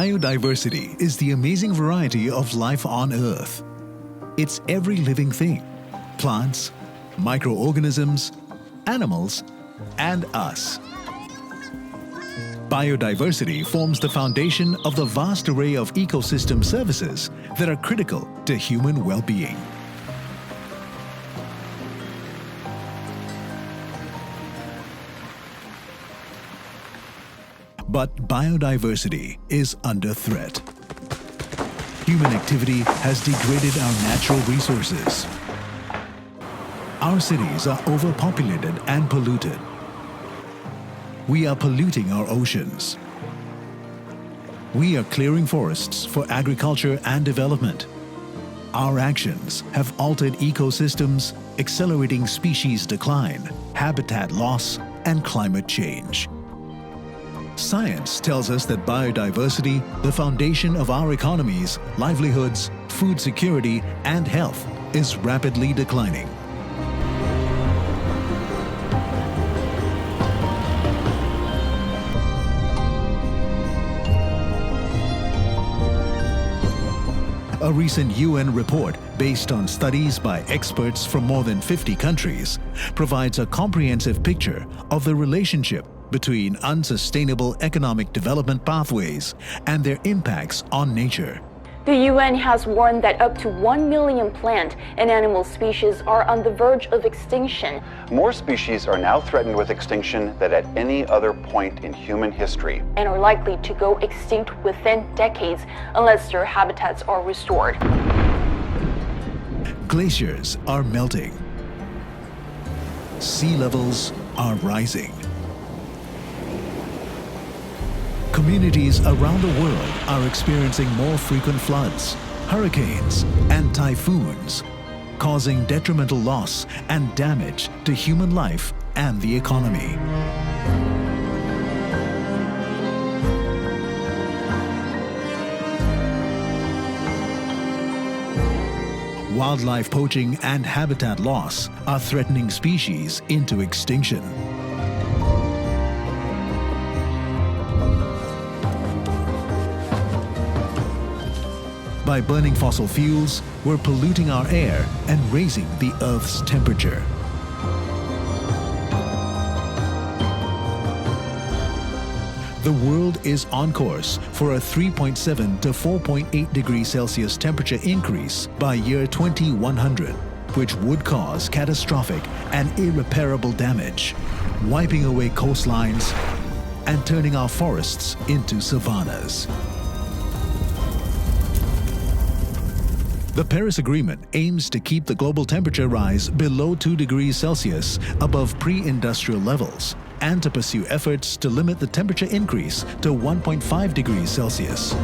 Biodiversity is the amazing variety of life on Earth. It's every living thing, plants, microorganisms, animals, and us. Biodiversity forms the foundation of the vast array of ecosystem services that are critical to human well-being. But biodiversity is under threat. Human activity has degraded our natural resources. Our cities are overpopulated and polluted. We are polluting our oceans. We are clearing forests for agriculture and development. Our actions have altered ecosystems, accelerating species decline, habitat loss, and climate change. Science tells us that biodiversity, the foundation of our economies, livelihoods, food security, and health, is rapidly declining. A recent UN report, based on studies by experts from more than 50 countries, provides a comprehensive picture of the relationship between unsustainable economic development pathways and their impacts on nature. The UN has warned that up to 1 million plant and animal species are on the verge of extinction. More species are now threatened with extinction than at any other point in human history, And are likely to go extinct within decades unless their habitats are restored. Glaciers are melting. Sea levels are rising. Communities around the world are experiencing more frequent floods, hurricanes, and typhoons, causing detrimental loss and damage to human life and the economy. Wildlife poaching and habitat loss are threatening species into extinction. By burning fossil fuels, we're polluting our air and raising the Earth's temperature. The world is on course for a 3.7 to 4.8 degrees Celsius temperature increase by year 2100, which would cause catastrophic and irreparable damage, wiping away coastlines and turning our forests into savannas. The Paris Agreement aims to keep the global temperature rise below 2 degrees Celsius above pre-industrial levels and to pursue efforts to limit the temperature increase to 1.5 degrees Celsius.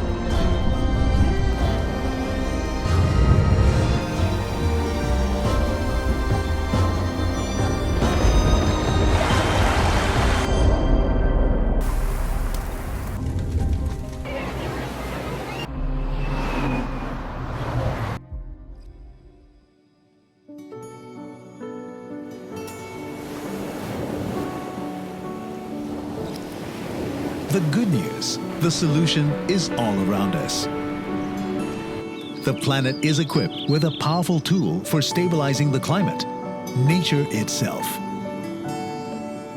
The good news, the solution is all around us. The planet is equipped with a powerful tool for stabilizing the climate, nature itself.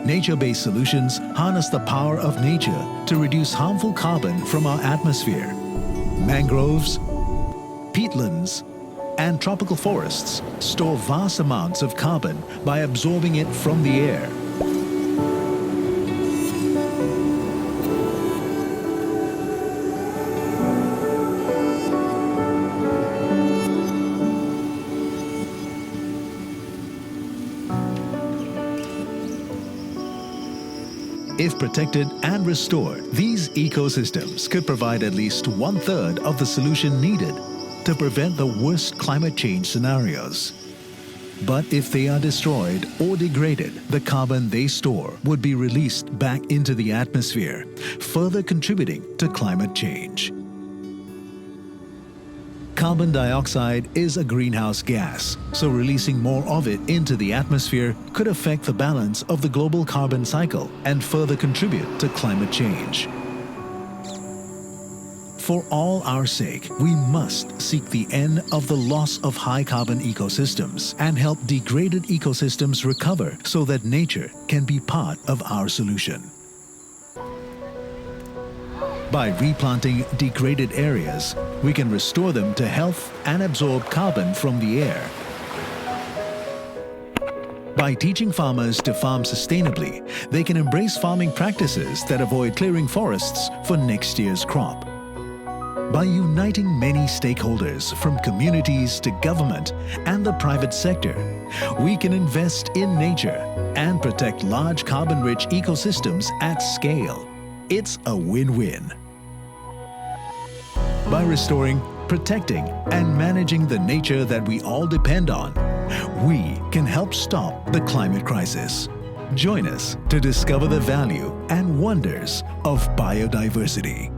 Nature-based solutions harness the power of nature to reduce harmful carbon from our atmosphere. Mangroves, peatlands, and tropical forests store vast amounts of carbon by absorbing it from the air. If protected and restored, these ecosystems could provide at least 1/3 of the solution needed to prevent the worst climate change scenarios. But if they are destroyed or degraded, the carbon they store would be released back into the atmosphere, further contributing to climate change. Carbon dioxide is a greenhouse gas, so releasing more of it into the atmosphere could affect the balance of the global carbon cycle and further contribute to climate change. For all our sake, we must seek the end of the loss of high-carbon ecosystems and help degraded ecosystems recover so that nature can be part of our solution. By replanting degraded areas, we can restore them to health and absorb carbon from the air. By teaching farmers to farm sustainably, they can embrace farming practices that avoid clearing forests for next year's crop. By uniting many stakeholders from communities to government and the private sector, we can invest in nature and protect large carbon-rich ecosystems at scale. It's a win-win. By restoring, protecting, and managing the nature that we all depend on, we can help stop the climate crisis. Join us to discover the value and wonders of biodiversity.